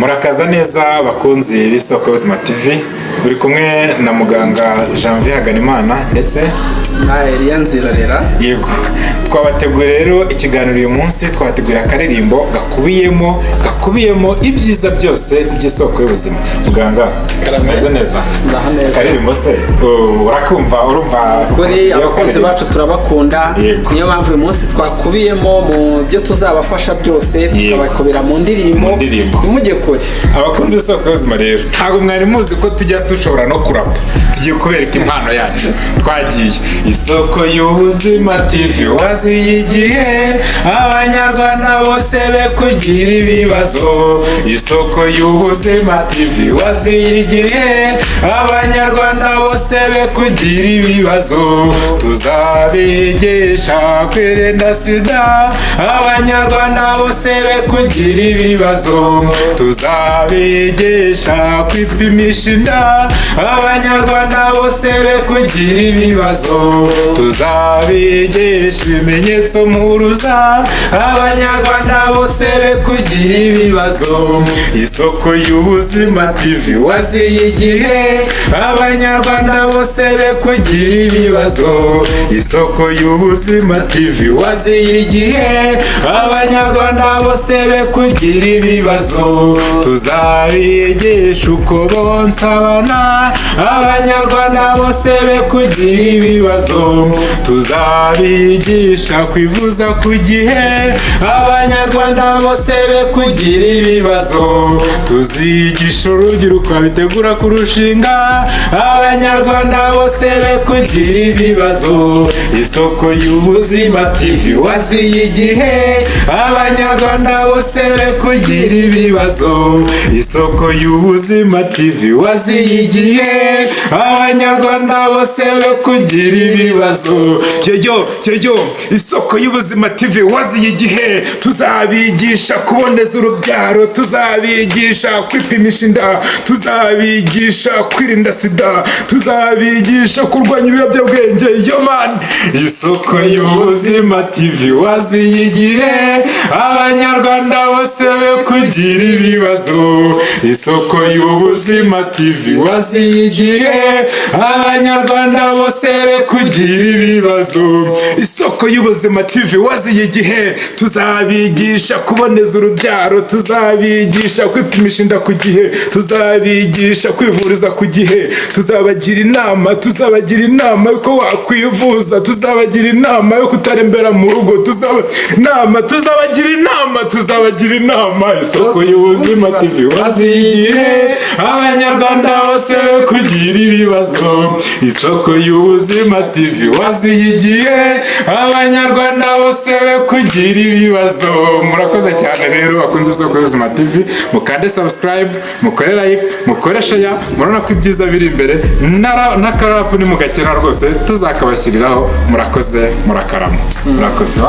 Murakaza neza bakunzi b'Isoko y'Ubuzima TV, uri kumwe na muganga Janvier Haganimana ndetse na Elia Nzirorera. Yego, twabateguye rero ikiganiro uyu munsi, twabategurira akaririmbo gakubiyemo ibyiza byose by'Isoko y'Ubuzima. Muganga, karameze neza? Karirimbo se urakumva, urumva kuri abakunzi bacu turabakunda, niyo mpamvu uyu munsi twakubiyemo mu byo tuzabafasha byose, tukabakubira mu ndirimbo. Nimujye kure abakunzi b'Isoko y'Ubuzima rero, ntabwo mwari muzi ko tujya dushobora no kurapa. Tugiye kubereka impano yacu. Twagiye Isoko y'Ubuzima TV, waziye igihe abanyarwanda bose be kugira ibibazo. Isoko y'Ubuzima TV, waziye igihe abanyarwanda bose be kugira ibibazo. Tuzabigisha kwirinda sida, abanyarwanda bose be kugira ibibazo. Tuzabigisha kwipimisha inda, abanyarwanda bose be kugira ibibazo. Tuzabigisha ibimenyetso mpuruza, abanyarwanda bose be kugira ibibazo. Isoko y'Ubuzima TV, waziye igihe abanyarwanda bose be kugira ibibazo. Isoko y'Ubuzima TV, waziye igihe abanyarwanda bose be kugira ibibazo. Tuzabigisha uko bonsa abana, abanyarwanda bose be kugira ibibazo. Tuzabigisha kwivuza ku gihe, abanyarwanda bose be kugira ibibazo. Tuzigisha urubyiruko bitegura kurushinga, abanyarwanda bose be kugira ibibazo. Isoko y'Ubuzima TV, waziye igihe abanyarwanda bose be kugira ibibazo. Isoko y'Ubuzima TV, waziye igihe abanyarwanda bose be kugira ibibazo. Cyo Isoko y'Ubuzima TV, waziye igihe tuzabigisha kuboneza urubyaro, tuzabigisha kwipimisha inda, tuzabigisha kwirinda sida, tuzabigisha kurwanya ibiyobyabwenge. Isoko y'Ubuzima TV, waziye igihe abanyarwanda bose be kugira ibibazo. Isoko y'Ubuzima TV, waziye igihe abanyarwanda bose be kugira ibibazo. Isoko y'Ubuzima TV, waziye igihe tuzabigisha kuboneza urubyaro, tuzabigisha kwipimisha inda ku gihe, tuzabigisha kwivuriza ku gihe, tuzabagira inama yuko wakwivuza, tuzabagira inama yo kutarembera mu rugo, tuzabagira inama. Isoko y'Ubuzima TV, waziye igihe abanyarwanda bose be kugira ibibazo. Isoko y'Ubuzima TV, waziye igihe abanyarwanda bose be kugira ibibazo. Murakoze cyane rero bakunze Isoko y'Ubuzima TV, mukande subscribe, mukore like, mukore share. Murabona ko ibyiza biri imbere, n'akarapu ni mugakera rwose tuzakabashyiriraho. Murakoze, murakarama. Murakoze.